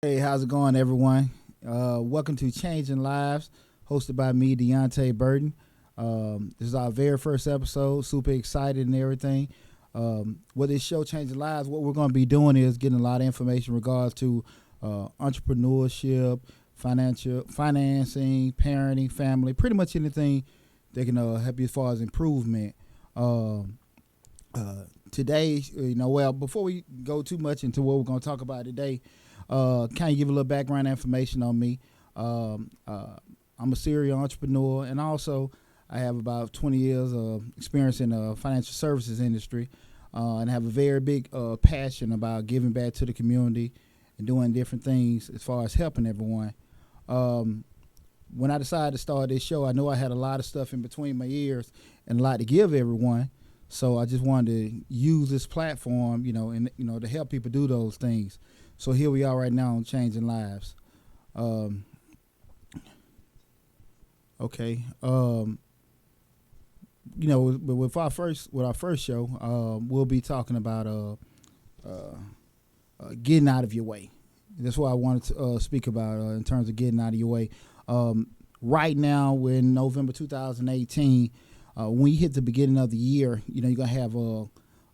Hey, how's it going, everyone? Welcome to Changing Lives, hosted by me, Deonte Burton. This is our very first episode. Super excited and everything. With this show, Changing Lives, what we're going to be doing is getting a lot of information in regards to entrepreneurship, financing, parenting, family, pretty much anything that can help you as far as improvement. Um, Today, before we go too much into what we're going to talk about today, kind of give a little background information on me. I'm a serial entrepreneur, and also I have about 20 years of experience in the financial services industry, and have a very big passion about giving back to the community and doing different things as far as helping everyone. Um, when I decided to start this show, I knew I had a lot of stuff in between my ears and a lot to give everyone. So I just wanted to use this platform, to help people do those things. So here we are right now on Changing Lives. Um, okay. With our first show, we'll be talking about getting out of your way. That's what I wanted to speak about in terms of getting out of your way. Um, right now, we're in November 2018. When you hit the beginning of the year, you're gonna have a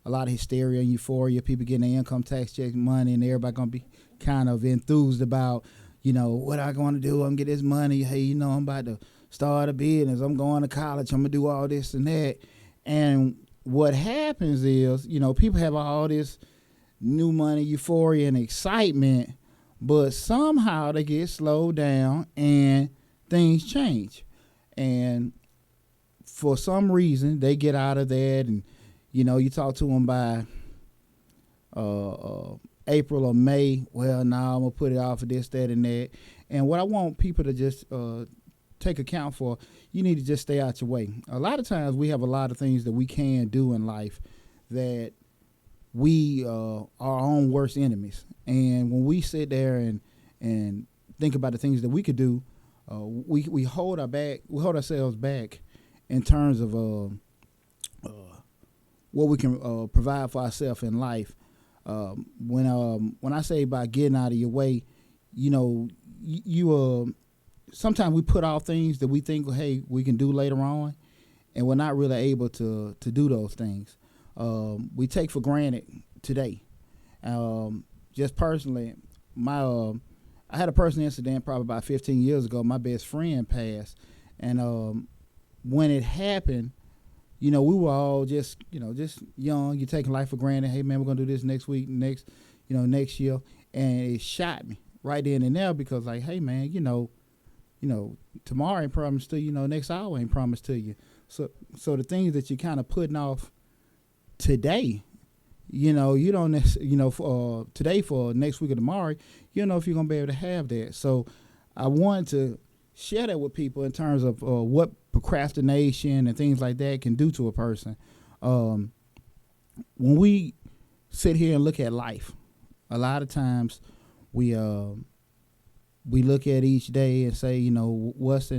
lot of hysteria and euphoria. People getting their income tax check money, and everybody gonna be kind of enthused about, what I going to do. I'm gonna get this money. Hey, I'm about to start a business. I'm going to college. I'm gonna do all this and that. And what happens is, people have all this new money, euphoria, and excitement, but somehow they get slowed down and things change. And for some reason, they get out of that, and you talk to them by April or May. Well, now I'm gonna put it off for this, that, and that. And what I want people to just take account for, you need to just stay out your way. A lot of times, we have a lot of things that we can do in life that we are our own worst enemies. And when we sit there and think about the things that we could do, we hold ourselves back in terms of what we can provide for ourselves in life. When I say about getting out of your way, you sometimes we put off things that we think, hey, we can do later on, and we're not really able to do those things. We take for granted today. Just personally, I had a personal incident probably about 15 years ago. My best friend passed, and when it happened, we were all just young. You're taking life for granted. Hey, man, we're gonna do this next week, next year, and it shot me right then and there because, like, hey, man, tomorrow ain't promised to you. Next hour ain't promised to you. So the things that you're kind of putting off today, you don't for today for next week or tomorrow, you don't know if you're gonna be able to have that. So I wanted to share that with people in terms of what procrastination and things like that can do to a person. When we sit here and look at life, a lot of times we look at each day and say, what's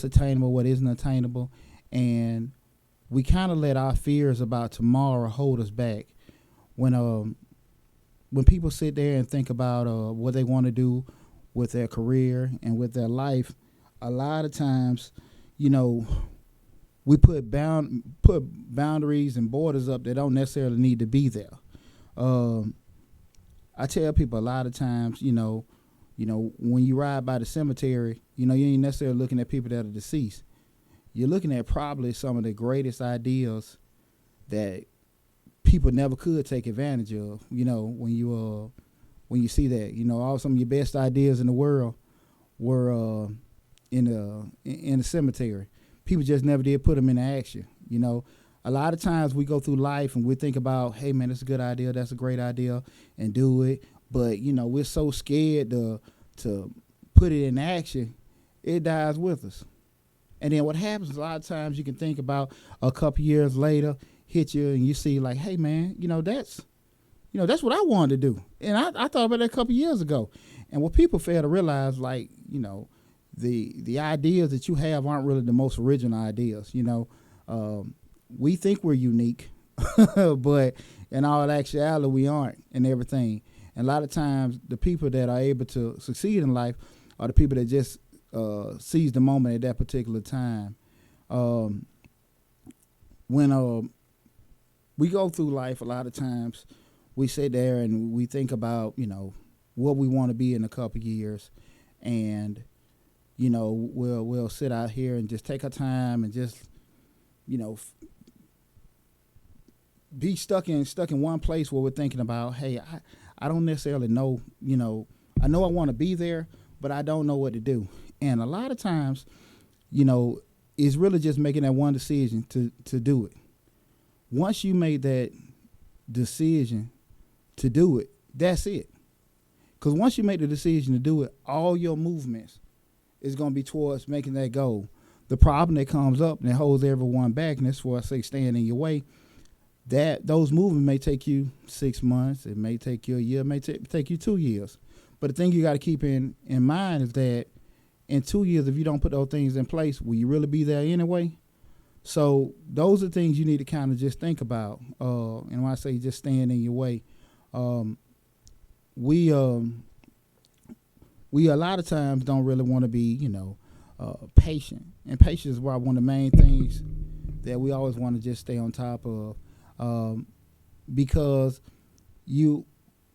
attainable, what isn't attainable, and we kind of let our fears about tomorrow hold us back. When people sit there and think about what they want to do with their career and with their life, a lot of times, we put boundaries and borders up that don't necessarily need to be there. I tell people a lot of times, when you ride by the cemetery, you ain't necessarily looking at people that are deceased. You're looking at probably some of the greatest ideas that people never could take advantage of. When you see that, all some of your best ideas in the world were in the cemetery. People just never did put them into action. A lot of times we go through life and we think about, hey, man, that's a good idea, that's a great idea, and do it. But we're so scared to put it in action, it dies with us. And then what happens is a lot of times you can think about a couple years later, hit you, and you see like, hey, man, that's what I wanted to do. And I thought about that a couple years ago. And what people fail to realize, like, the ideas that you have aren't really the most original ideas. We think we're unique, but in all actuality, we aren't and everything. And a lot of times, the people that are able to succeed in life are the people that just seize the moment at that particular time. Um, when we go through life, a lot of times we sit there and we think about, what we want to be in a couple years, and we'll sit out here and just take our time and just be stuck in one place where we're thinking about, hey, I don't necessarily know, I know I want to be there, but I don't know what to do. And a lot of times, it's really just making that one decision to do it. Once you make that decision to do it, that's it. Because once you make the decision to do it, all your movements is going to be towards making that goal. The problem that comes up and that holds everyone back, and that's why I say stand in your way, that those movements may take you 6 months, it may take you a year, it may take you 2 years. But the thing you got to keep in mind is that in 2 years, if you don't put those things in place, will you really be there anyway? So those are things you need to kind of just think about. And when I say just stand in your way, we a lot of times don't really want to be, patient. And patience is one of the main things that we always want to just stay on top of. Because in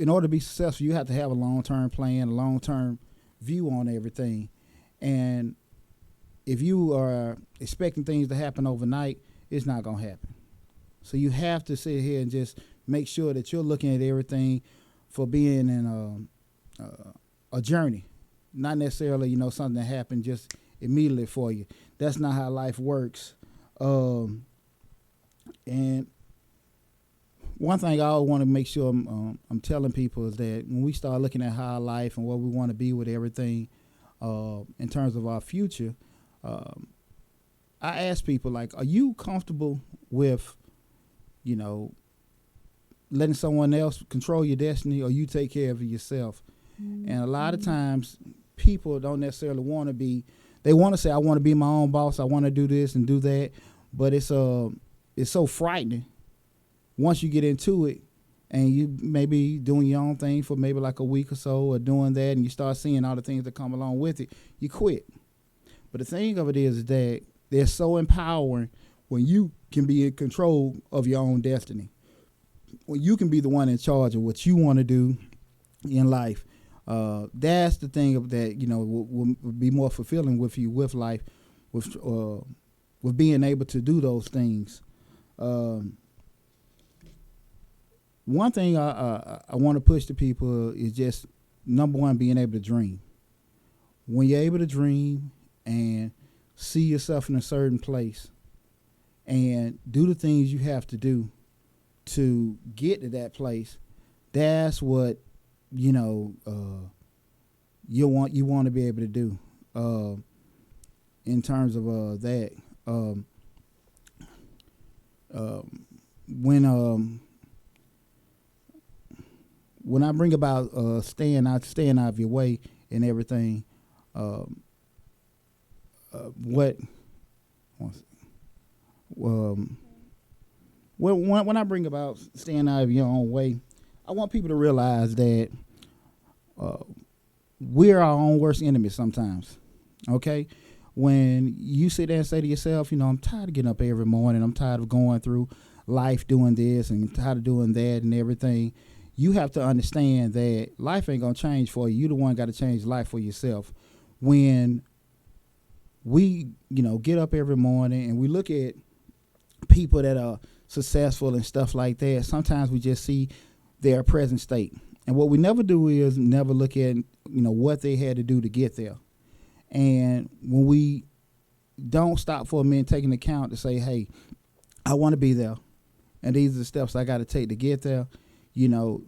order to be successful, you have to have a long-term plan, a long-term view on everything. And if you are expecting things to happen overnight, it's not going to happen. So you have to sit here and just make sure that you're looking at everything for being in a journey, not necessarily, something that happened just immediately for you. That's not how life works. And one thing I always want to make sure I'm telling people is that when we start looking at our life and what we want to be with everything in terms of our future, I ask people, like, are you comfortable with, letting someone else control your destiny, or you take care of it yourself? Mm-hmm. And a lot of times people don't necessarily want to be, they want to say, I want to be my own boss, I want to do this and do that, but it's so frightening once you get into it and you maybe doing your own thing for maybe like a week or so, or doing that, and you start seeing all the things that come along with it, you quit. But the thing of it is that they're so empowering when you can be in control of your own destiny. When you can be the one in charge of what you want to do in life. That's the thing that, will be more fulfilling with you, with life, with being able to do those things. One thing I want to push to people is just, number one, being able to dream. When you're able to dream and see yourself in a certain place and do the things you have to do to get to that place, that's what you want to be able to do in terms of that. When I bring about staying out of your way and everything, when I bring about staying out of your own way, I want people to realize that we're our own worst enemies sometimes. Okay? When you sit there and say to yourself, I'm tired of getting up every morning, I'm tired of going through life doing this and tired of doing that and everything, you have to understand that life ain't going to change for you. You the one got to change life for yourself. When we, get up every morning and we look at people that are successful and stuff like that, sometimes we just see their present state. And what we never do is never look at, what they had to do to get there. And when we don't stop for a minute, take into account to say, hey, I want to be there, and these are the steps I got to take to get there,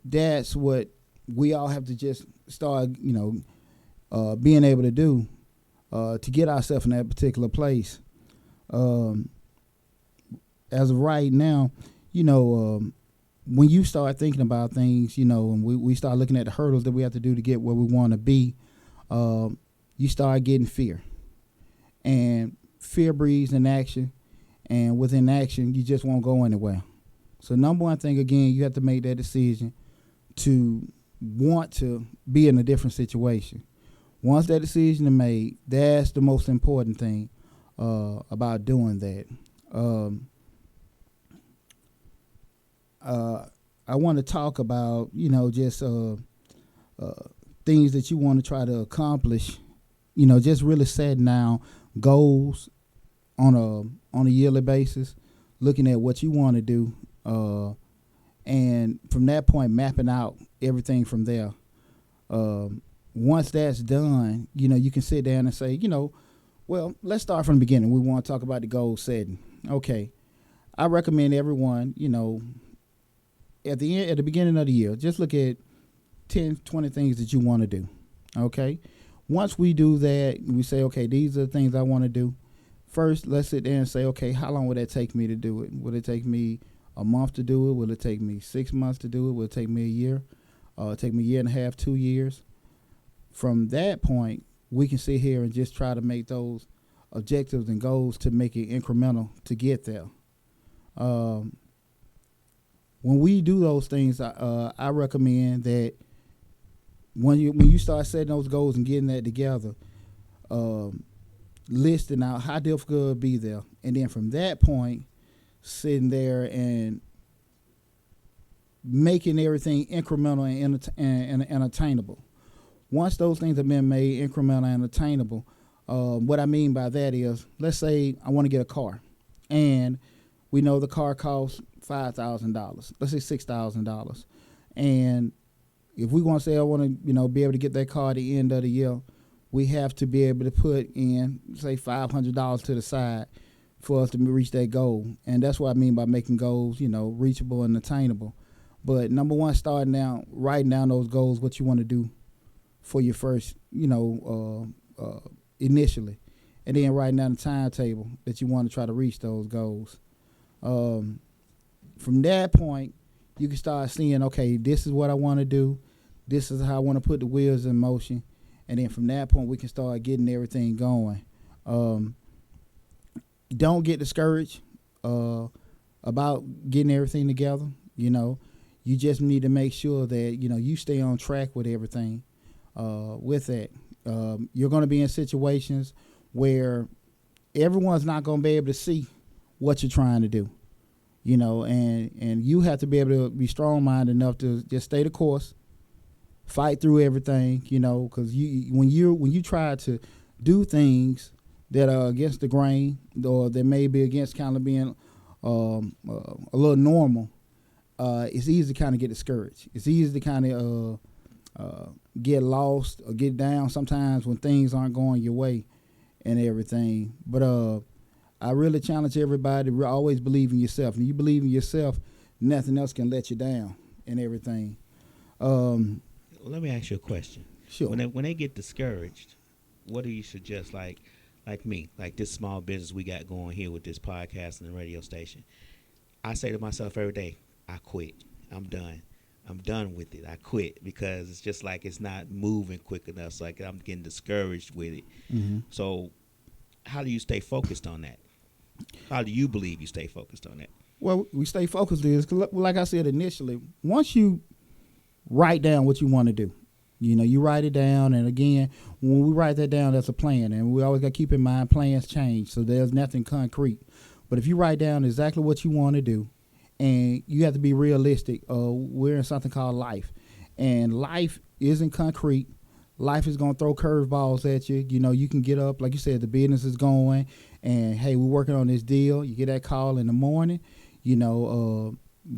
that's what we all have to just start, being able to do to get ourselves in that particular place. As of right now, when you start thinking about things, and we start looking at the hurdles that we have to do to get where we want to be, you start getting fear. And fear breeds in action, and within action, you just won't go anywhere. So number one thing, again, you have to make that decision to want to be in a different situation. Once that decision is made, that's the most important thing about doing that. Um, I want to talk about, just things that you want to try to accomplish. Just really setting down goals on a yearly basis, looking at what you want to do, and from that point, mapping out everything from there. Once that's done, you can sit down and say, well, let's start from the beginning. We want to talk about the goal setting. Okay, I recommend everyone, at the beginning of the year, just look at 10, 20 things that you want to do. Okay, once we do that, we say, okay, these are the things I want to do. First, let's sit there and say, okay, how long would that take me to do it? Will it take me a month to do it? Will it take me 6 months to do it? Will it take me a year? Take me a year and a half, 2 years? From that point, we can sit here and just try to make those objectives and goals to make it incremental to get there. When we do those things, I recommend that when you start setting those goals and getting that together, listing out how difficult it'll be there, and then from that point, sitting there and making everything incremental and attainable. Once those things have been made incremental and attainable, what I mean by that is, let's say I want to get a car, and we know the car costs $5,000. Let's say $6,000, and if we want to say I want to, be able to get that car at the end of the year, we have to be able to put in, say, $500 to the side for us to reach that goal. And that's what I mean by making goals, reachable and attainable. But number one, starting down, writing down those goals, what you want to do for your first, initially. And then writing down the timetable that you want to try to reach those goals. From that point, you can start seeing, okay, this is what I want to do. This is how I want to put the wheels in motion. And then from that point, we can start getting everything going. Don't get discouraged about getting everything together. You just need to make sure that, you stay on track with everything with that. You're going to be in situations where everyone's not going to be able to see what you're trying to do. And you have to be able to be strong-minded enough to just stay the course, fight through everything, because when you try to do things that are against the grain or that may be against kind of being a little normal, it's easy to kind of get discouraged. It's easy to kind of get lost or get down sometimes when things aren't going your way and everything. But I really challenge everybody to always believe in yourself. And you believe in yourself, nothing else can let you down and everything. Let me ask you a question. Sure. When they get discouraged, what do you suggest? Like me, like this small business we got going here with this podcast and the radio station. I say to myself every day, I quit. I'm done. I'm done with it. I quit because it's just like it's not moving quick enough. So like I'm getting discouraged with it. Mm-hmm. So how do you stay focused on that? How do you believe you stay focused on that? Well, we stay focused is, like I said initially, once you write down what you want to do, you write it down. And again, when we write that down, that's a plan. And we always got to keep in mind plans change. So there's nothing concrete. But if you write down exactly what you want to do, and you have to be realistic, we're in something called life. And life isn't concrete. Life is going to throw curveballs at you. You can get up, like you said, the business is going, and hey, we're working on this deal. You get that call in the morning, you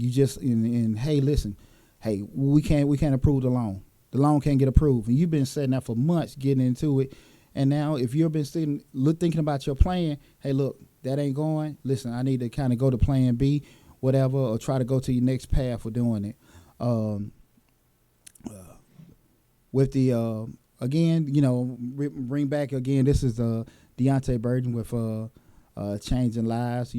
just, and hey, listen, hey, we can't approve the loan. The loan can't get approved. And you've been setting that for months, getting into it. And now if you've been thinking about your plan, hey, look, that ain't going. Listen, I need to kind of go to plan B, whatever, or try to go to your next path for doing it. With the, again, bring back again, this is Deonte Burton with Changing Lives.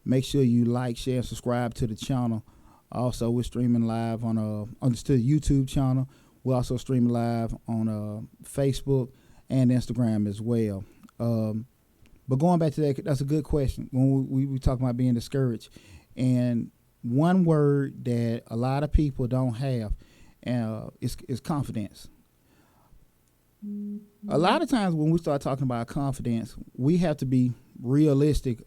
Make sure you like, share, and subscribe to the channel. Also, we're streaming live on the YouTube channel. We're also streaming live on Facebook and Instagram as well. But going back to that, that's a good question. When we talk about being discouraged, and one word that a lot of people don't have, and it's confidence. A lot of times when we start talking about confidence, we have to be realistic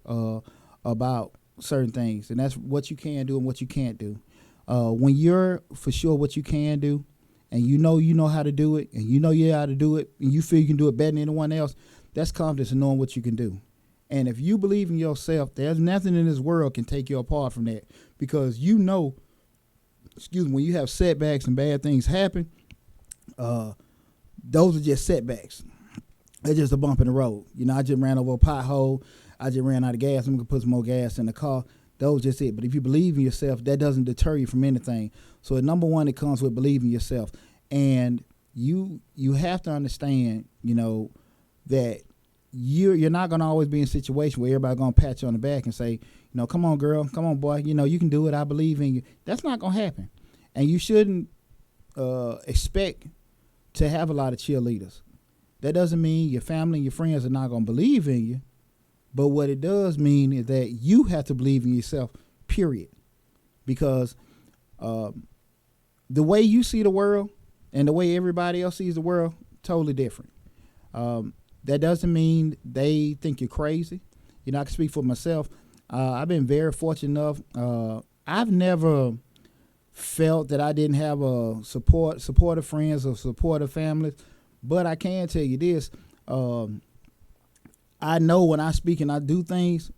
about certain things, and that's what you can do and what you can't do. When you're for sure what you can do, and you know how to do it, and you know you how to do it, and you feel you can do it better than anyone else, that's confidence in knowing what you can do. And if you believe in yourself, there's nothing in this world can take you apart from that, because you know, when you have setbacks and bad things happen, those are just setbacks. They're just a bump in the road. I just ran over a pothole. I just ran out of gas. I'm going to put some more gas in the car. That was just it. But if you believe in yourself, that doesn't deter you from anything. So at number one, it comes with believing yourself. And you have to understand, that you're not going to always be in a situation where everybody's going to pat you on the back and say, come on, girl, come on, boy, you can do it. I believe in you. That's not going to happen. And you shouldn't expect to have a lot of cheerleaders. That doesn't mean your family and your friends are not going to believe in you. But what it does mean is that you have to believe in yourself, period. Because the way you see the world and the way everybody else sees the world, totally different. That doesn't mean they think you're crazy. I can speak for myself. I've been very fortunate enough. I've never felt that I didn't have a supportive friends or supportive families, but I can tell you this: I know when I speak and I do things,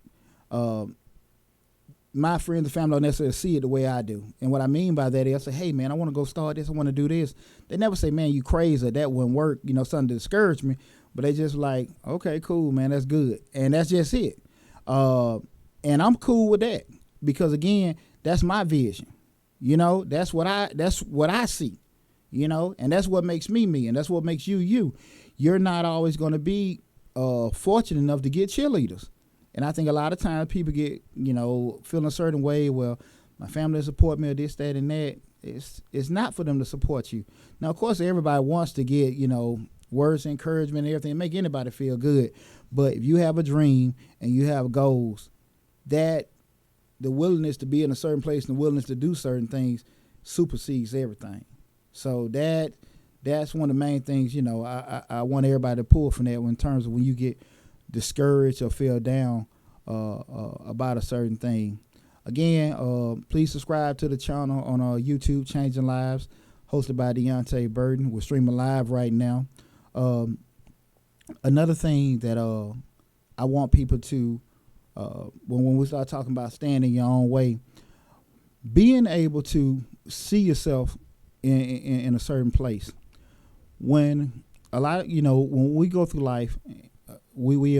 my friends and family don't necessarily see it the way I do. And what I mean by that is, I say, hey man, I want to go start this, I want to do this. They never say, man, you crazy, that wouldn't work, something to discourage me. But they just like, okay, cool, man, that's good. And that's just it. And I'm cool with that, because again, that's my vision. That's what I see, and that's what makes me me, and that's what makes you you. You're not always going to be fortunate enough to get cheerleaders. And I think a lot of times people get, feeling a certain way, well, my family support me or this, that, and that. It's not for them to support you. Now, of course, everybody wants to get, words of encouragement and everything, and make anybody feel good. But if you have a dream and you have goals, that the willingness to be in a certain place and the willingness to do certain things supersedes everything. So that's one of the main things, I want everybody to pull from that in terms of when you get discouraged or feel down about a certain thing. Again, please subscribe to the channel on YouTube, Changing Lives, hosted by Deonte Burden. We're streaming live right now. Another thing that I want people to, when we start talking about standing your own way, being able to see yourself in a certain place. When a lot of, when we go through life, we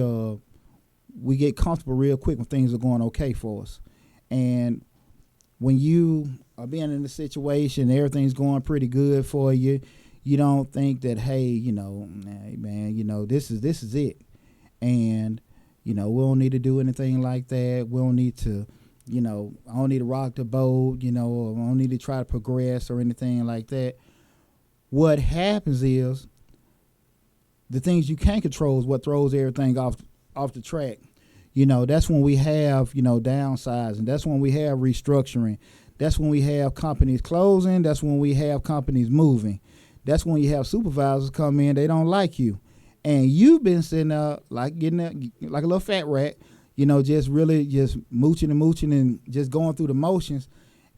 get comfortable real quick when things are going okay for us. And when you are being in a situation, everything's going pretty good for you, you don't think that, hey, man, this is it. And, we don't need to do anything like that. We don't need to, I don't need to rock the boat, or I don't need to try to progress or anything like that. What happens is the things you can't control is what throws everything off the track. That's when we have, downsizing. That's when we have restructuring. That's when we have companies closing. That's when we have companies moving. That's when you have supervisors come in, they don't like you. And you've been sitting there like getting like a little fat rat, just really just mooching and just going through the motions.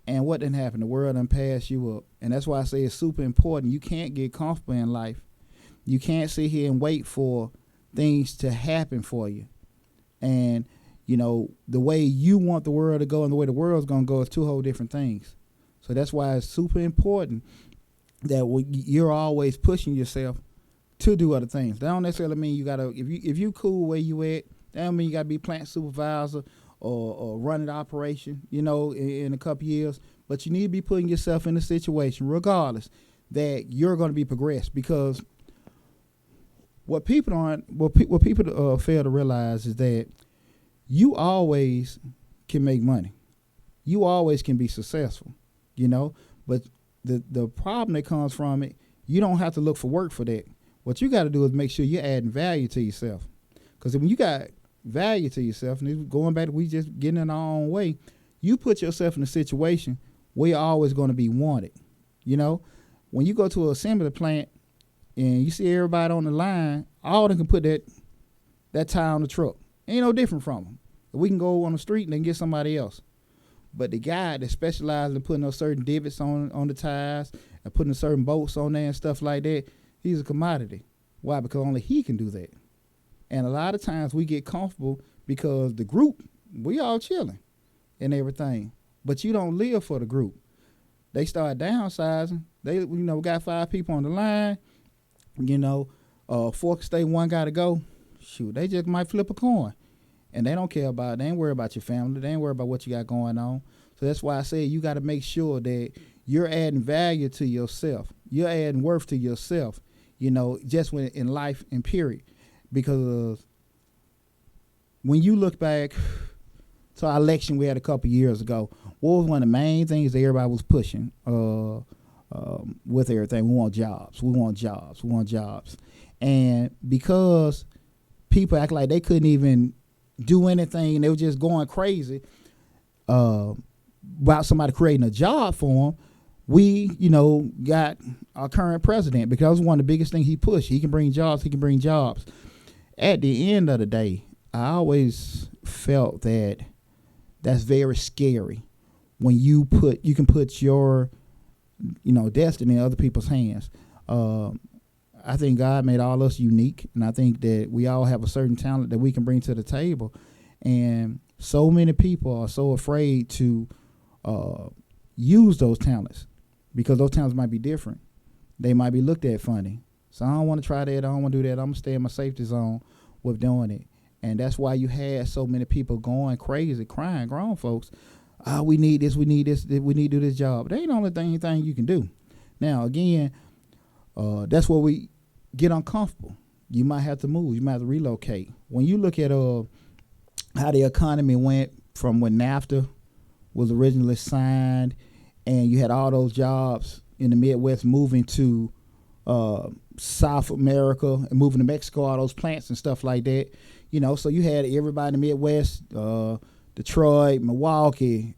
And what didn't happen? The world done pass you up. And that's why I say it's super important. You can't get comfortable in life. You can't sit here and wait for things to happen for you. And, the way you want the world to go and the way the world's going to go is two whole different things. So that's why it's super important that you're always pushing yourself to do other things. That don't necessarily mean you got to, if you cool where you at, that don't mean you got to be plant supervisor or running the operation, in a couple years. But you need to be putting yourself in a situation, regardless, that you're going to be progressed. Because what people fail to realize is that you always can make money. You always can be successful, But the problem that comes from it, you don't have to look for work for that. What you got to do is make sure you're adding value to yourself. Because when you got value to yourself, and going back to we just getting in our own way, you put yourself in a situation where you're always going to be wanted. When you go to an assembly plant and you see everybody on the line, all of them can put that tire on the truck. Ain't no different from them. We can go on the street and then get somebody else. But the guy that specializes in putting those certain divots on the tires and putting certain bolts on there and stuff like that, he's a commodity. Why? Because only he can do that. And a lot of times we get comfortable because the group, we all chilling and everything. But you don't live for the group. They start downsizing. They, got 5 people on the line. 4 stay, 1 got to go. Shoot, they just might flip a coin. And they don't care about it. They ain't worried about your family. They ain't worried about what you got going on. So that's why I say you got to make sure that you're adding value to yourself. You're adding worth to yourself, just when in life and period. Because when you look back to our election we had a couple years ago, what was one of the main things that everybody was pushing with everything? We want jobs. We want jobs. We want jobs. And because people act like they couldn't even do anything, they were just going crazy about somebody creating a job for them. We, got our current president, because that was one of the biggest things he pushed. He can bring jobs. He can bring jobs. At the end of the day, I always felt that that's very scary when you can put your, destiny in other people's hands. I think God made all us unique, and I think that we all have a certain talent that we can bring to the table. And so many people are so afraid to use those talents because those talents might be different. They might be looked at funny. So I don't want to try that. I don't want to do that. I'm going to stay in my safety zone with doing it. And that's why you had so many people going crazy, crying, grown folks. We need this, we need this, we need to do this job. That ain't the only thing you can do. Now, again, that's where we get uncomfortable. You might have to move. You might have to relocate. When you look at how the economy went from when NAFTA was originally signed, and you had all those jobs in the Midwest moving to South America and moving to Mexico, all those plants and stuff like that. So you had everybody in the Midwest, Detroit, Milwaukee,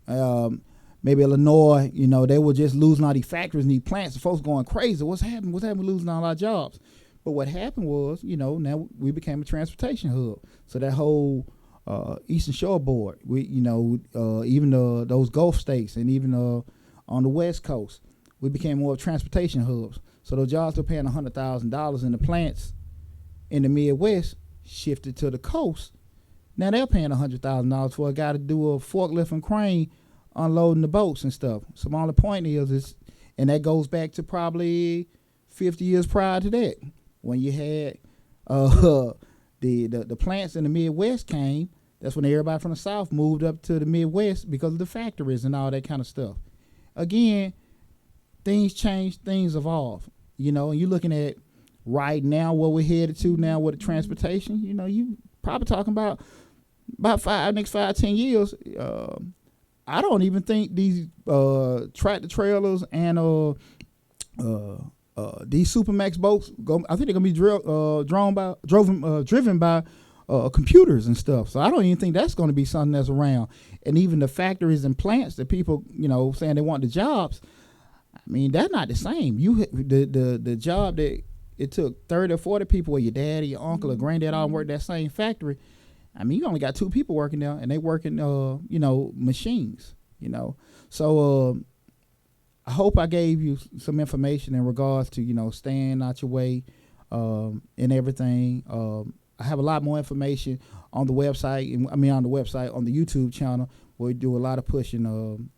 maybe Illinois, they were just losing all these factories and these plants, and folks going crazy. What's happening? We're losing all our jobs. But what happened was, now we became a transportation hub. So that whole Eastern Shore board, even those Gulf states and even on the West Coast, we became more transportation hubs. So those jobs were paying $100,000 in the plants in the Midwest shifted to the coast. Now they're paying $100,000 for a guy to do a forklift and crane unloading the boats and stuff. So my only point is, and that goes back to probably 50 years prior to that, when you had the plants in the Midwest came. That's when everybody from the South moved up to the Midwest because of the factories and all that kind of stuff. Again, things change, things evolve, and you're looking at right now where we're headed to now with the transportation. You probably talking about next 5-10 years. I don't even think these tractor trailers and these Supermax boats I think they're gonna be driven by computers and stuff. So I don't even think that's going to be something that's around. And even the factories and plants that people saying they want the jobs, I mean, that's not the same. The job that it took 30 or 40 people, or your daddy, your uncle, or granddad all work that same factory. I mean, you only got 2 people working there, and they working machines. So I hope I gave you some information in regards to staying out your way and everything. I have a lot more information on the website. On the YouTube channel, where we do a lot of pushing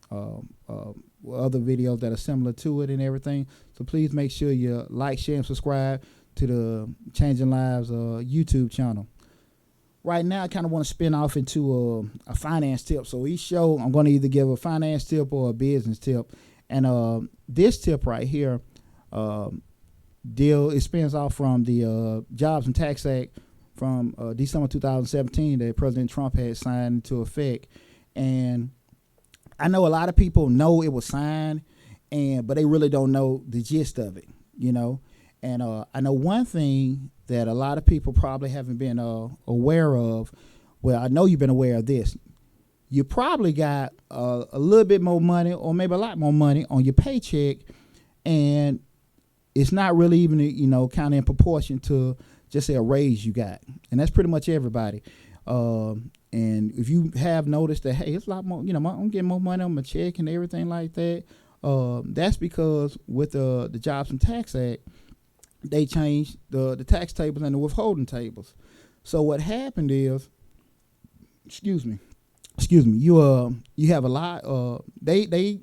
other videos that are similar to it and everything. So please make sure you like, share, and subscribe to the Changing Lives YouTube channel. Right now, I kind of want to spin off into a finance tip. So each show, I'm going to either give a finance tip or a business tip. And this tip right here, it spins off from the Jobs and Tax Act from December 2017 that President Trump had signed into effect. And I know a lot of people know it was signed, but they really don't know the gist of it, And I know one thing that a lot of people probably haven't been aware of. Well, I know you've been aware of this. You probably got a little bit more money, or maybe a lot more money on your paycheck, and you don't know that. it's not really even kind of in proportion to just say a raise you got, and that's pretty much everybody. And if you have noticed that, hey, it's a lot more, I'm getting more money on my check and everything like that. That's because with the Jobs and Tax Act, they changed the tax tables and the withholding tables. So what happened is, excuse me, you have a lot. They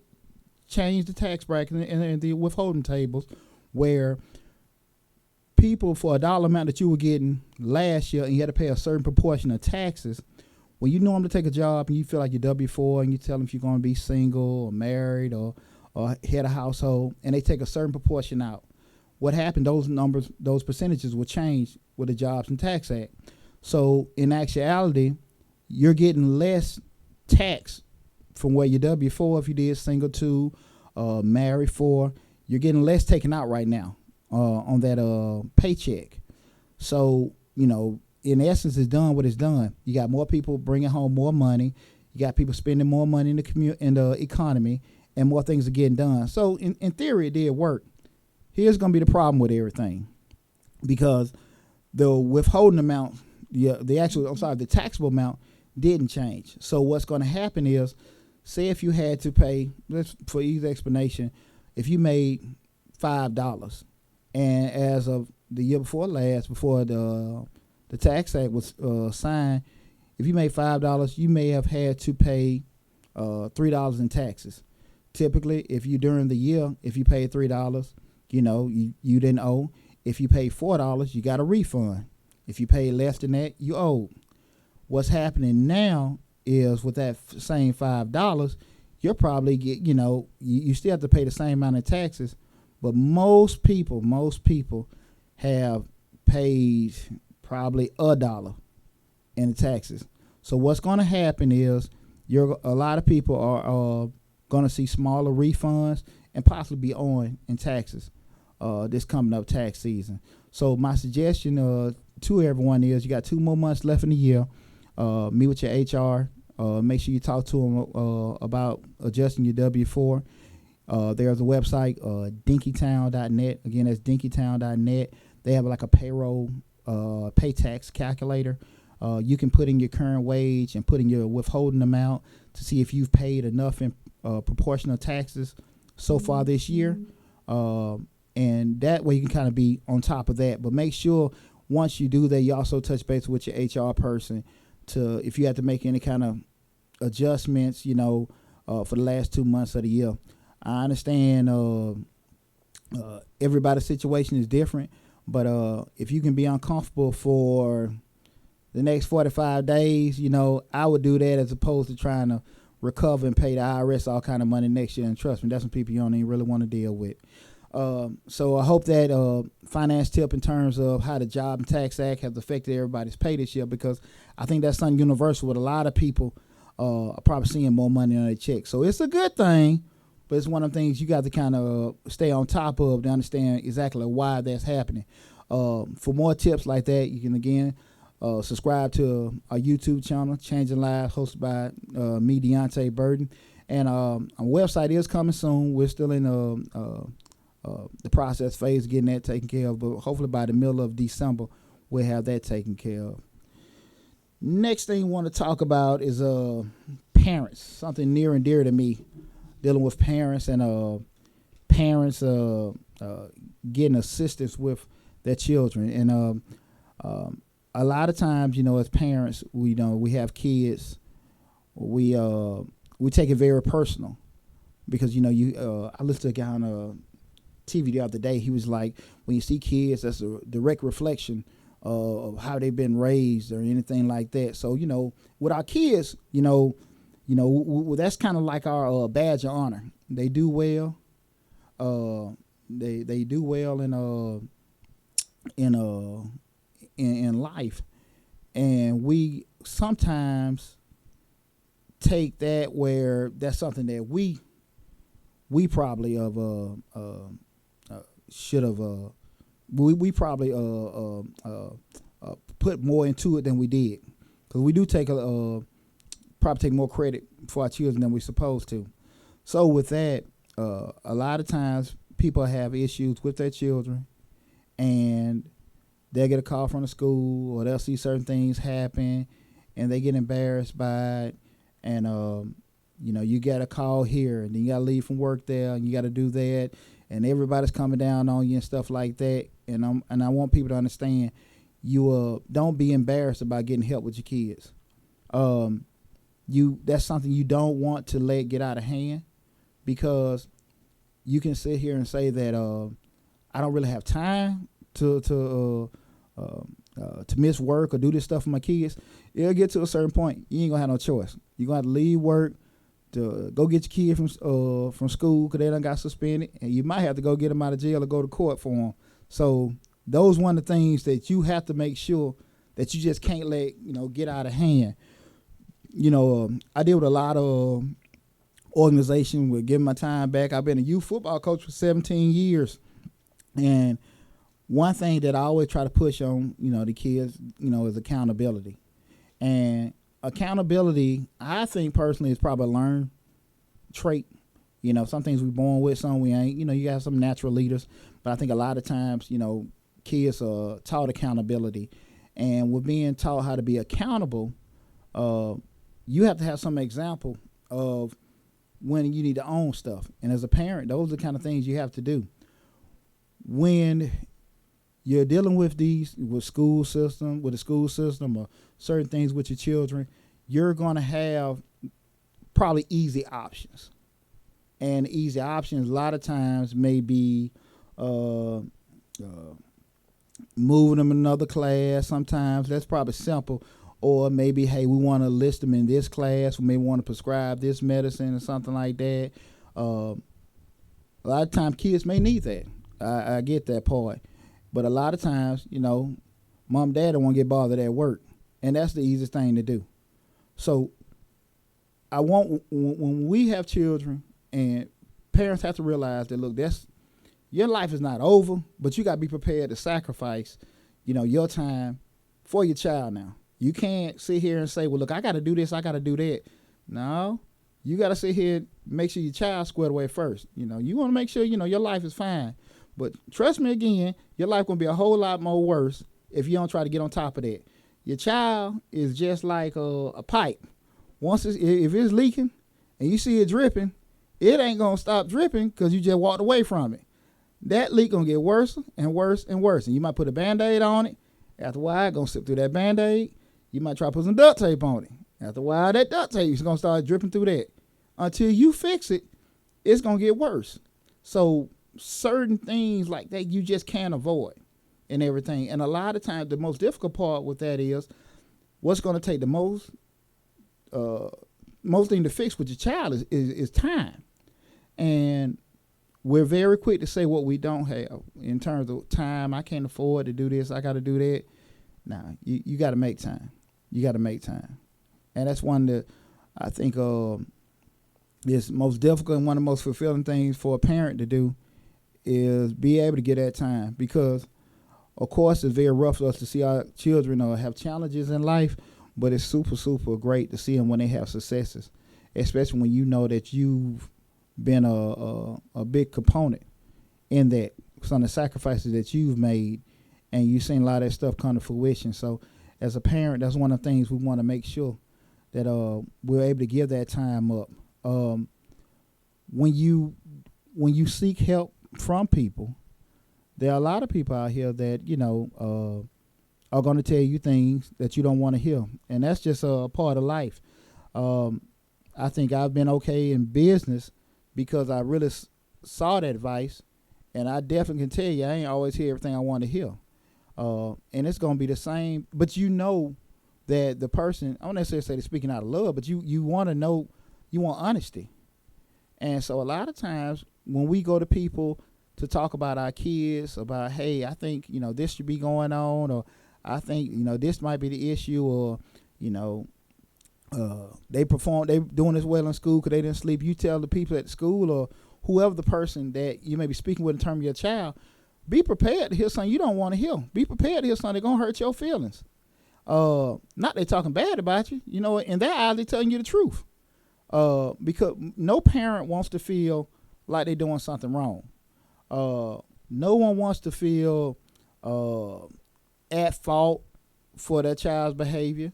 changed the tax bracket and the withholding tables, where people, for a dollar amount that you were getting last year and you had to pay a certain proportion of taxes, when you normally take a job and you feel like you're W-4 and you tell them if you're going to be single or married or head of household, and they take a certain proportion out, what happened, those numbers, those percentages will change with the Jobs and Tax Act. So in actuality, you're getting less tax from where you're W-4 if you did single 2, married 4. You're getting less taken out right now on that paycheck. So, in essence, it's done what it's done. You got more people bringing home more money. You got people spending more money in the economy, and more things are getting done. So in theory, it did work. Here's going to be the problem with everything, because the withholding amount, the taxable amount didn't change. So what's going to happen is, say if you had to pay, for easy explanation, if you made $5, and as of the year before last, before the tax act was signed, if you made $5, you may have had to pay $3 in taxes. Typically, if you during the year, if you paid $3, you didn't owe. If you paid $4, you got a refund. If you paid less than that, you owed. What's happening now is, with that same $5, you're probably you still have to pay the same amount of taxes, but most people have paid probably $1 in the taxes. So what's going to happen is, a lot of people are going to see smaller refunds and possibly be owing in taxes this coming up tax season. So my suggestion to everyone is, you got 2 more months left in the year. Meet with your HR. Make sure you talk to them about adjusting your W-4. There's a website, dinkytown.net. Again, that's dinkytown.net. They have like a payroll pay tax calculator. You can put in your current wage and put in your withholding amount to see if you've paid enough in proportional taxes so far this year. And that way you can kind of be on top of that. But make sure once you do that, you also touch base with your HR person to, if you have to make any kind of adjustments, for the last 2 months of the year. I understand everybody's situation is different, but if you can be uncomfortable for the next 45 days, I would do that as opposed to trying to recover and pay the IRS all kind of money next year. And trust me, that's some people you don't even really want to deal with. So I hope that finance tip in terms of how the Job and Tax Act has affected everybody's pay this year, because I think that's something universal with a lot of people are probably seeing more money on their check. So it's a good thing, but it's one of the things you got to kind of stay on top of to understand exactly why that's happening. For more tips like that, you can again subscribe to our YouTube channel, Changing Lives, hosted by me, Deonte Burden. And our website is coming soon. We're still in the process phase of getting that taken care of, but hopefully by the middle of December, we'll have that taken care of. Next thing we want to talk about is parents, something near and dear to me, dealing with parents and parents getting assistance with their children. And a lot of times, as parents, we have kids, we take it very personal, because I listened to a guy on TV the other day. He was like, when you see kids, that's a direct reflection of how they've been raised or anything like that. So with our kids, that's kind of like our badge of honor. They do well. They do well in life, and we sometimes take that where that's something that we probably should have we probably put more into it than we did, because we do probably take more credit for our children than we're supposed to. So with that, a lot of times people have issues with their children, and they'll get a call from the school, or they'll see certain things happen, and they get embarrassed by it. And you got a call here, and then you got to leave from work there, and you got to do that, and everybody's coming down on you and stuff like that. And I want people to understand, you don't be embarrassed about getting help with your kids. That's something you don't want to let get out of hand, because you can sit here and say that I don't really have time to miss work or do this stuff for my kids. It'll get to a certain point, you ain't gonna have no choice. You're gonna have to leave work to go get your kid from school because they done got suspended, and you might have to go get them out of jail or go to court for them. So those one of the things that you have to make sure that you just can't let get out of hand. I deal with a lot of organization with giving my time back. I've been a youth football coach for 17 years, and one thing that I always try to push on the kids is accountability. And accountability, I think personally, is probably a learned trait. Some things we're born with, some we ain't. You have some natural leaders, but I think a lot of times kids are taught accountability, and with being taught how to be accountable, you have to have some example of when you need to own stuff. And as a parent, those are the kind of things you have to do. When you're dealing with the school system or certain things with your children, you're going to have probably easy options. And easy options a lot of times may be moving them in another class. Sometimes that's probably simple. Or maybe, hey, we want to list them in this class. We may want to prescribe this medicine or something like that. A lot of times kids may need that. I get that part. But a lot of times, mom and dad don't want to get bothered at work. And that's the easiest thing to do. So I want, when we have children, and parents have to realize that, look, your life is not over, but you got to be prepared to sacrifice, your time for your child now. You can't sit here and say, well, look, I got to do this, I got to do that. No, you got to sit here and make sure your child's squared away first. You want to make sure, your life is fine. But trust me again, your life going to be a whole lot more worse if you don't try to get on top of that. Your child is just like a pipe. If it's leaking and you see it dripping, it ain't going to stop dripping because you just walked away from it. That leak going to get worse and worse and worse. And you might put a Band-Aid on it. After a while, it's going to slip through that Band-Aid. You might try to put some duct tape on it. After a while, that duct tape is going to start dripping through that. Until you fix it, it's going to get worse. So certain things like that you just can't avoid and everything. And a lot of times, the most difficult part with that is what's going to take the most thing to fix with your child is time. And we're very quick to say what we don't have in terms of time. I can't afford to do this. I got to do that. Nah, you got to make time. You got to make time. And that's one that I think is most difficult and one of the most fulfilling things for a parent to do is be able to get that time. Because, of course, it's very rough for us to see our children have challenges in life, but it's super, super great to see them when they have successes, especially when you know that you've been a big component in that, some of the sacrifices that you've made, and you've seen a lot of that stuff come to fruition. So as a parent, that's one of the things we want to make sure that we're able to give that time up. When you seek help from people, there are a lot of people out here that are going to tell you things that you don't want to hear, and that's just a part of life. I think I've been okay in business because I really saw that advice, and I definitely can tell you I ain't always hear everything I want to hear. And it's going to be the same, but that the person, I don't necessarily say they're speaking out of love, but you want to know, you want honesty. And so a lot of times when we go to people to talk about our kids, about, hey, I think, this should be going on, or I think, this might be the issue, or, they doing this well in school because they didn't sleep. You tell the people at the school or whoever the person that you may be speaking with in terms of your child, be prepared to hear something you don't want to hear. Be prepared to hear something that's going to hurt your feelings. Not they talking bad about you, in their eyes, they telling you the truth. Because no parent wants to feel like they're doing something wrong. No one wants to feel uh, at fault for their child's behavior,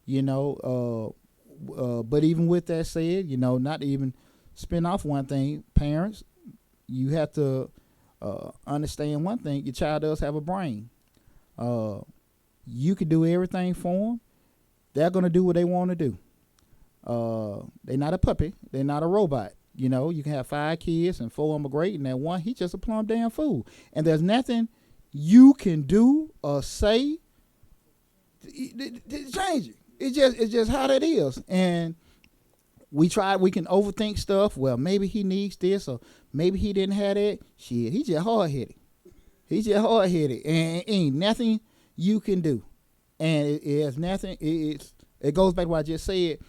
you know. But even with that said, you know, not to even spin off one thing, parents, you have to understand one thing: your child does have a brain. Uh, you can do everything for them. They're gonna do what they want to do. They're not a puppy. They're not a robot. You know, you can have 5 kids and 4 of them are great, and that one, he just a plumb damn fool. And there's nothing you can do or say to change it. It's just how that is. And we can overthink stuff. Well, maybe he needs this, or maybe he didn't have that. Shit, he just hard headed. He's just hard headed, and ain't nothing you can do. And it has nothing. It goes back to what I just said.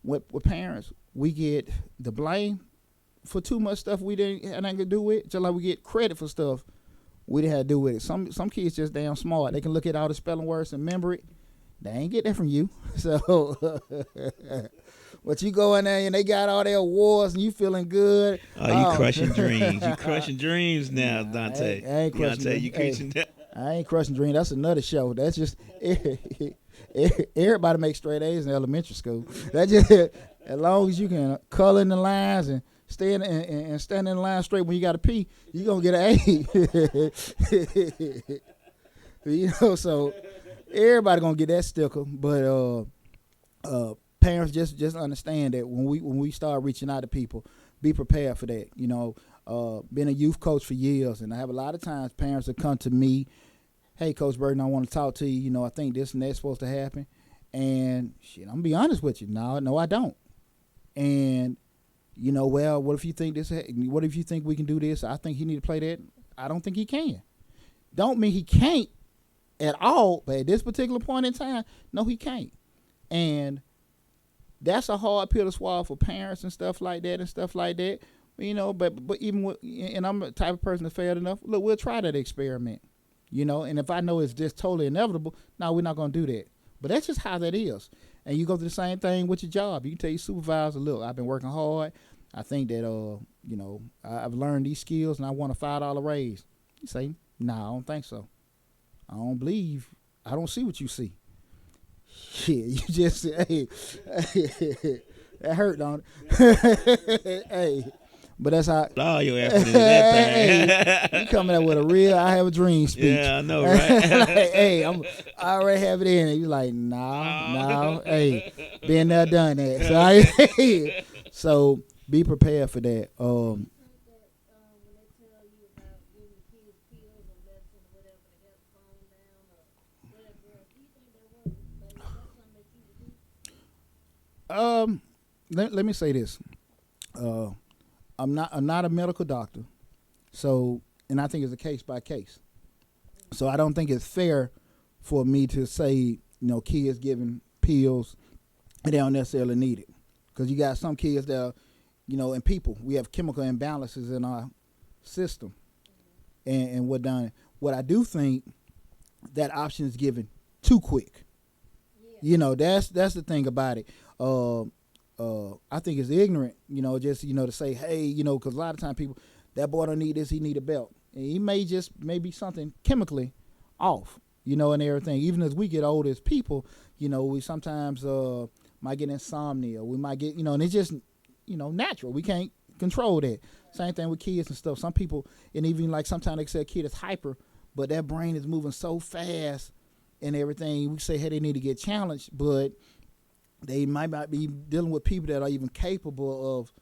With parents, we get the blame for too much stuff we didn't have nothing to do with, just like we get credit for stuff we didn't have to do with it. Some kids just damn smart. They can look at all the spelling words and remember it. They ain't get that from you. So, but you go in there and they got all their awards and you feeling good. Oh, you crushing dreams. You crushing dreams now, Deonte. I ain't crushing Deonte, you crushing that. I ain't crushing dreams. That's another show. That's just everybody makes straight A's in elementary school. That just as long as you can color in the lines and stay in and stand in the line straight when you got to pee, you gonna get an A. You know, so everybody gonna get that sticker. But parents just understand that when we start reaching out to people, be prepared for that. You know, been a youth coach for years, and I have a lot of times parents that come to me, hey, Coach Burton, I want to talk to you. You know, I think this and that's supposed to happen. And shit, I'm gonna be honest with you. No, I don't. And you know, well, what if you think this? What if you think we can do this? I think he need to play that. I don't think he can. Don't mean he can't at all, but at this particular point in time, no, he can't. And that's a hard pill to swallow for parents and stuff like that. You know, but even with, and I'm the type of person that failed enough. Look, we'll try that experiment. You know, and if I know it's just totally inevitable, no, we're not going to do that. But that's just how that is. And you go through the same thing with your job. You can tell your supervisor, look, I've been working hard. I think that, you know, I've learned these skills and I want a $5 raise. You say, no, I don't think so. I don't see what you see. Shit, you just say, hey, that hurt, don't it? Hey. But that's how. All your effort into that thing. You coming up with a real I have a dream speech. Yeah, I know, right? Like, hey, I already have it in. And you're like, no. Hey, been there, done that. So be prepared for that. Let me say this. I'm not a medical doctor, so, and I think it's a case by case. So I don't think it's fair for me to say, you know, kids giving pills and they don't necessarily need it, because you got some kids that are, you know, and people, we have chemical imbalances in our system, and what I do think that option is given too quick. Yeah. You know, that's the thing about it. I think it's ignorant, you know, just, you know, to say, hey, you know, because a lot of times people, that boy don't need this, he need a belt. And he may be something chemically off, you know, and everything. Even as we get older as people, you know, we sometimes might get insomnia. We might get, you know, and it's just, you know, natural. We can't control that. Same thing with kids and stuff. Some people, and even like sometimes they say a kid is hyper, but their brain is moving so fast and everything. We say, hey, they need to get challenged, but they might not be dealing with people that are even capable of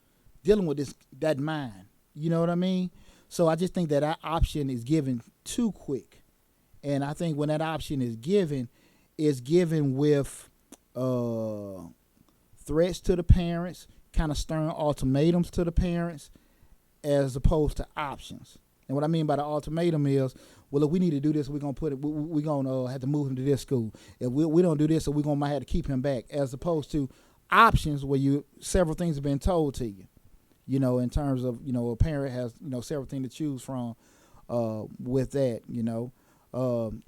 dealing with that mind. You know what I mean? So I just think that option is given too quick. And I think when that option is given with threats to the parents, kind of stern ultimatums to the parents, as opposed to options. And what I mean by the ultimatum is, well, if we need to do this, we're gonna have to move him to this school. If we don't do this, so might have to keep him back. As opposed to options where several things have been told to you. You know, in terms of, you know, a parent has, you know, several things to choose from with that. You know,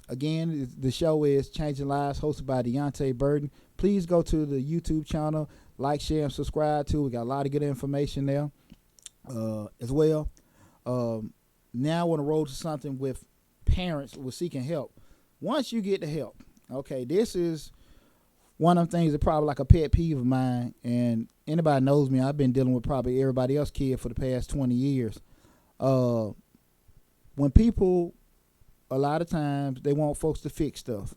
again, the show is Changing Lives, hosted by Deonte Burton. Please go to the YouTube channel, like, share, and subscribe to. We got a lot of good information there as well. now I want to roll to something with parents with seeking help. Once you get the help, okay, this is one of them things that probably like a pet peeve of mine, and anybody knows me, I've been dealing with probably everybody else kid for the past 20 years. When people, a lot of times, they want folks to fix stuff.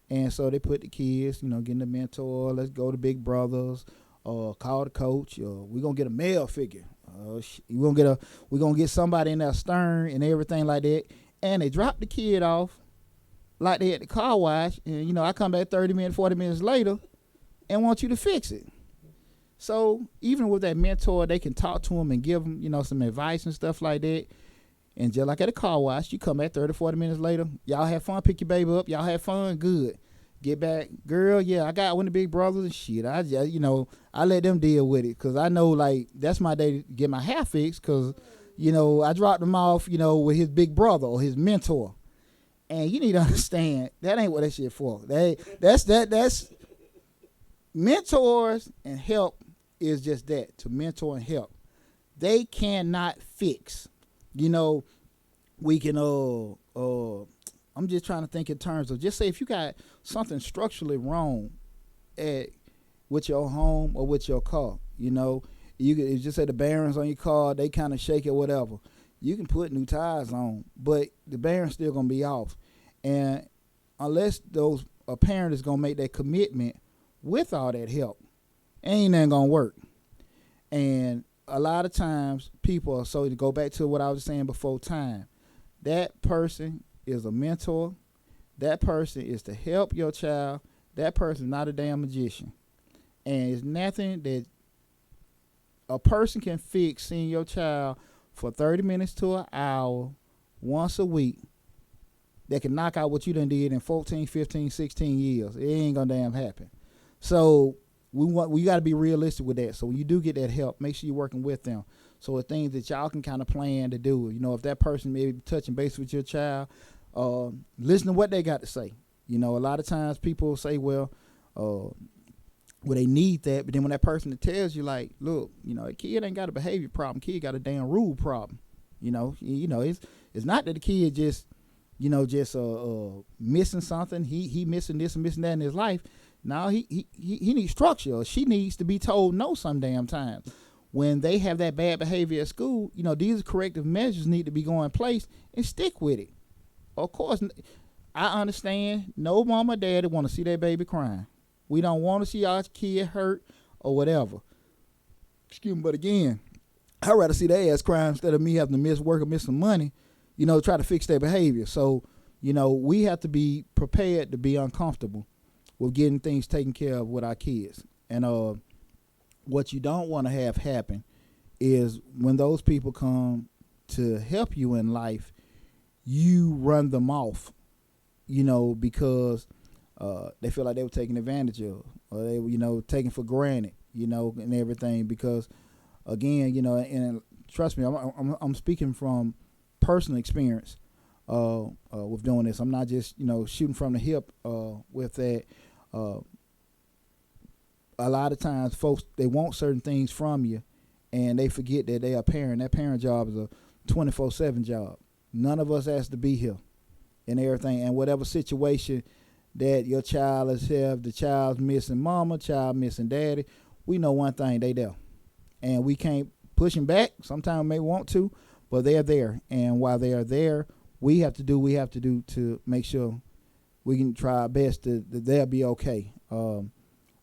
And so they put the kids, getting a mentor, let's go to Big Brothers, call the coach, we're going to get a male figure. We're gonna get somebody in there stern and everything like that. And they drop the kid off like they at the car wash, and I come back 30 minutes, 40 minutes later and want you to fix it. So even with that mentor, they can talk to them and give them, some advice and stuff like that. And just like at a car wash, you come back 30, 40 minutes later, y'all have fun, pick your baby up, y'all have fun, good. Get back, girl, yeah, I got one of the Big Brothers and shit. I just, I let them deal with it because I know, like, that's my day to get my hair fixed because, I dropped him off, with his big brother or his mentor. And you need to understand, that ain't what that shit for. That's mentors and help is just that, to mentor and help. They cannot fix. We can, I'm just trying to think in terms of, just say if you got something structurally wrong with your home or with your car, you can just say the bearings on your car, they kind of shake it, whatever. You can put new tires on, but the bearing's still going to be off. And unless a parent is going to make that commitment with all that help, ain't nothing going to work. And a lot of times people, so to go back to what I was saying before time, that person is a mentor. That person is to help your child. That person is not a damn magician. And it's nothing that a person can fix seeing your child for 30 minutes to an hour once a week that can knock out what you done did in 14, 15, 16 years. It ain't gonna damn happen. So we got to be realistic with that. So when you do get that help, make sure you're working with them. So it's things that y'all can kind of plan to do. If that person may be touching base with your child, listen to what they got to say. A lot of times people say, well, they need that, but then when that person tells you, like, look, a kid ain't got a behavior problem, kid got a damn rule problem. It's not that the kid just missing something. He missing this and missing that in his life. Now he needs structure, or she needs to be told no some damn times. When they have that bad behavior at school, these corrective measures need to be going in place and stick with it. Of course, I understand no mom or dad want to see their baby crying. We don't want to see our kid hurt or whatever. Excuse me, but again, I'd rather see their ass crying instead of me having to miss work or miss some money, try to fix their behavior. So, we have to be prepared to be uncomfortable with getting things taken care of with our kids. And what you don't want to have happen is when those people come to help you in life, you run them off, because they feel like they were taken advantage of, or they were, taken for granted, and everything. Because again, and trust me, I'm speaking from personal experience with doing this. I'm not just shooting from the hip with that. A lot of times folks, they want certain things from you and they forget that they are a parent. That parent job is a 24/7 job. None of us has to be here and everything. And whatever situation that your child has had, the child's missing mama, child missing daddy, we know one thing, they there. And we can't push them back. Sometimes we may want to, but they're there. And while they are there, we have to do what we have to do to make sure we can try our best that they'll be okay.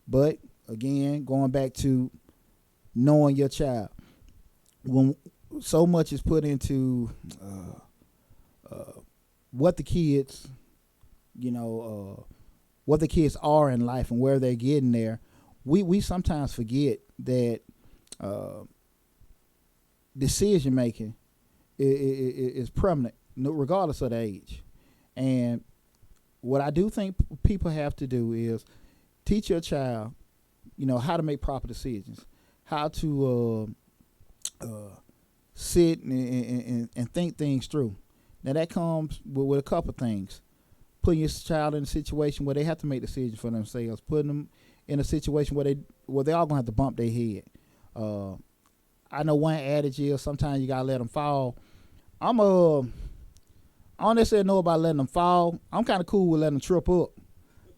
But again, going back to knowing your child, when so much is put into what the kids, what the kids are in life and where they're getting there, we sometimes forget that decision making is permanent, regardless of the age. And what I do think people have to do is teach your child, how to make proper decisions, how to sit and think things through. Now that comes with a couple things. Putting your child in a situation where they have to make decisions for themselves, putting them in a situation where they all gonna have to bump their head. I know one adage is sometimes you gotta let them fall. I'm I don't necessarily know about letting them fall. I'm kind of cool with letting them trip up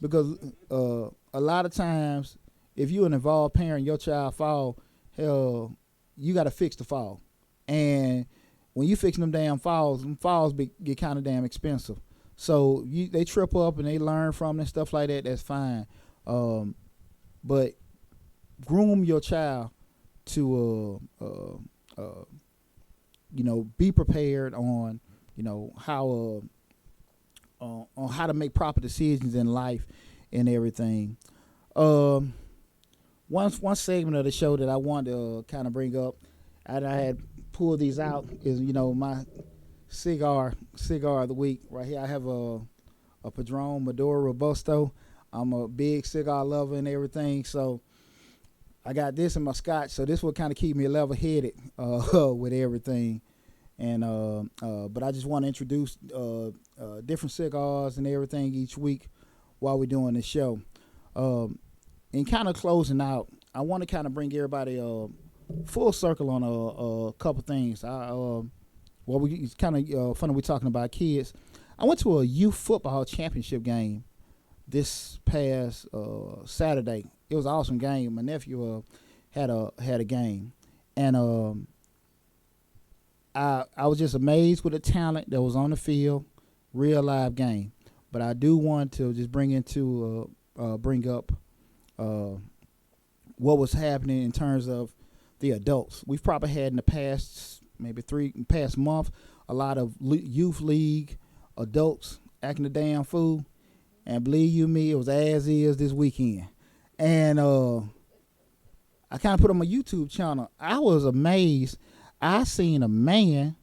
because a lot of times, if you're an involved parent, your child fall, hell, you got to fix the fall, and when you fixing them falls get kind of damn expensive. So they trip up and they learn from it and stuff like that. That's fine, but groom your child to be prepared on on how to make proper decisions in life and everything. One segment of the show that I wanted to kind of bring up, and I had pulled these out, is my cigar of the week right here. I have a Padron Maduro Robusto. I'm a big cigar lover and everything, so I got this in my scotch. So this will kind of keep me level headed with everything. And but I just want to introduce different cigars and everything each week while we're doing this show. And kind of closing out, I want to kind of bring everybody full circle on a couple things. It's kind of funny we're talking about kids. I went to a youth football championship game this past Saturday. It was an awesome game. My nephew had a game, and I was just amazed with the talent that was on the field, real live game. But I do want to just bring up what was happening in terms of the adults. We've probably had in the past month a lot of youth league adults acting a damn fool, and believe you me, it was as is this weekend. And I kind of put on my YouTube channel. I was amazed. I seen a man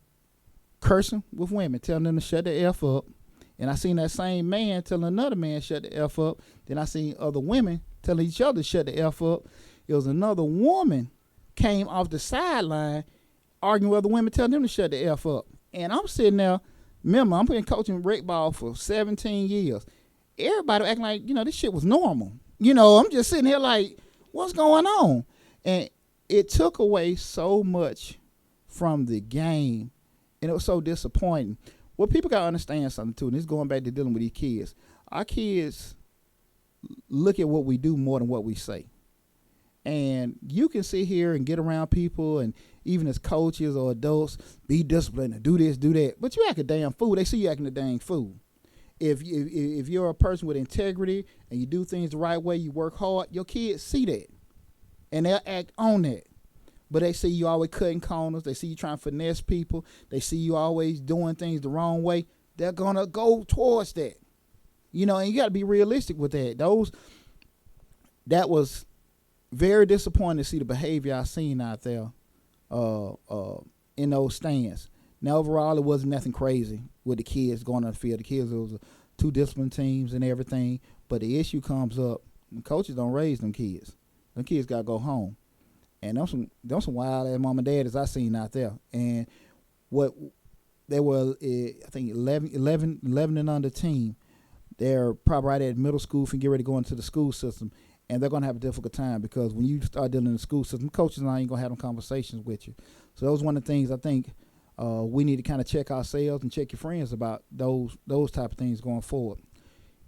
cursing with women, telling them to shut the F up. And I seen that same man telling another man shut the F up. Then I seen other women telling each other to shut the F up. It was another woman came off the sideline arguing with other women, telling them to shut the F up. And I'm sitting there, remember, I'm been coaching rec ball for 17 years. Everybody acting like, this shit was normal. I'm just sitting here like, what's going on? And it took away so much from the game, and it was so disappointing. Well, people got to understand something, too, and this is going back to dealing with these kids. Our kids look at what we do more than what we say. And you can sit here and get around people, and even as coaches or adults, be disciplined and do this, do that. But you act a damn fool. They see you acting a dang fool. If you're a person with integrity and you do things the right way, you work hard, your kids see that. And they'll act on that. But they see you always cutting corners. They see you trying to finesse people. They see you always doing things the wrong way. They're going to go towards that. And you got to be realistic with that. That was very disappointing to see the behavior I seen out there in those stands. Now, overall, it wasn't nothing crazy with the kids going on the field. The kids, it was two disciplined teams and everything. But the issue comes up, the coaches don't raise them kids. Them kids got to go home. And them some wild ass mom and daddies I seen out there. And what they were, I think 11 and under team. They're probably right at middle school and get ready to go into the school system. And they're going to have a difficult time because when you start dealing in the school system, coaches ain't going to have them conversations with you. So that was one of the things I think we need to kind of check ourselves and check your friends about those type of things going forward.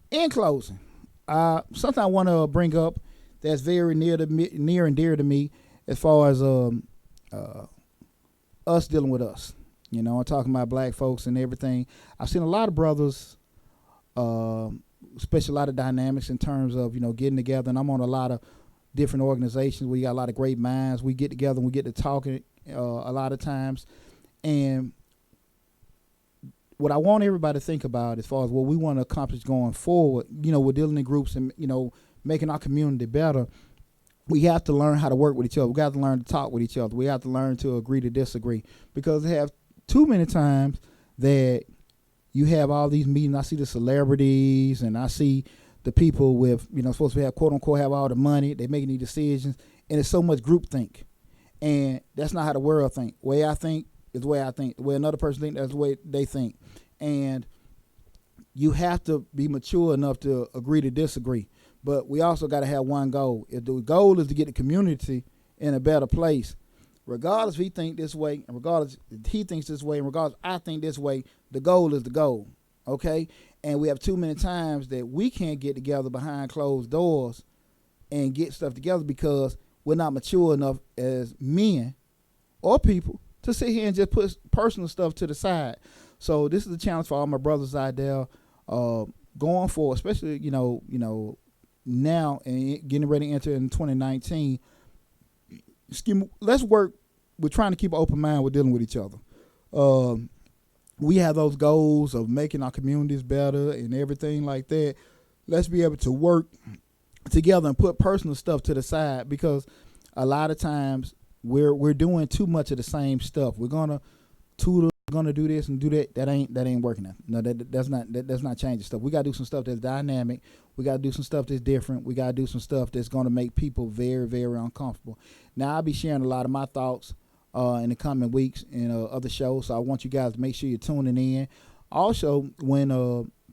In closing, something I want to bring up that's very near and dear to me, as far as us dealing with us. I'm talking about black folks and everything. I've seen a lot of brothers, especially a lot of dynamics in terms of, getting together. And I'm on a lot of different organizations where you got a lot of great minds. We get together and we get to talking a lot of times. And what I want everybody to think about as far as what we want to accomplish going forward, we're dealing in groups and, making our community better. We have to learn how to work with each other. We got to learn to talk with each other. We have to learn to agree to disagree, because they have too many times that you have all these meetings. I see the celebrities and I see the people with, supposed to have, quote unquote, have all the money. They making these decisions, and it's so much groupthink. And that's not how the world think. The way I think is the way I think. The way another person thinks, that's the way they think. And you have to be mature enough to agree to disagree. But we also got to have one goal. If the goal is to get the community in a better place, regardless if he think this way, and regardless if he thinks this way, and regardless if I think this way, the goal is the goal. Okay? And we have too many times that we can't get together behind closed doors and get stuff together because we're not mature enough as men or people to sit here and just put personal stuff to the side. So this is a challenge for all my brothers out there, going forward, especially now and getting ready to enter in 2019. Let's work. We're trying to keep an open mind. We're dealing with each other. We have those goals of making our communities better and everything like that. Let's be able to work together and put personal stuff to the side, because a lot of times we're doing too much of the same stuff. We're gonna tutor, gonna do this and do that. That ain't working. No, that's not changing stuff. We gotta do some stuff that's dynamic. We gotta do some stuff that's different. We gotta do some stuff that's gonna make people very, very uncomfortable. Now I'll be sharing a lot of my thoughts in the coming weeks in other shows. So I want you guys to make sure you're tuning in. Also,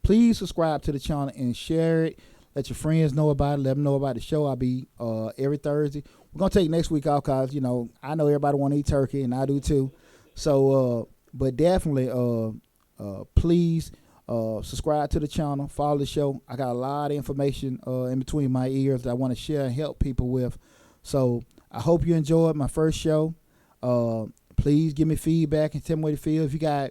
please subscribe to the channel and share it. Let your friends know about it. Let them know about the show. I'll be every Thursday. We're going to take next week off because, I know everybody want to eat turkey, and I do too. So, but definitely, please subscribe to the channel. Follow the show. I got a lot of information in between my ears that I want to share and help people with. So I hope you enjoyed my first show. Please give me feedback and tell me what you feel. If you got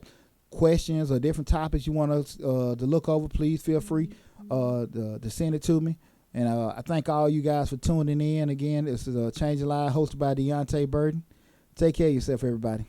questions or different topics you want us to look over, please feel free to send it to me. And I thank all you guys for tuning in. Again, this is Change Your Life hosted by Deonte Burton. Take care of yourself, everybody.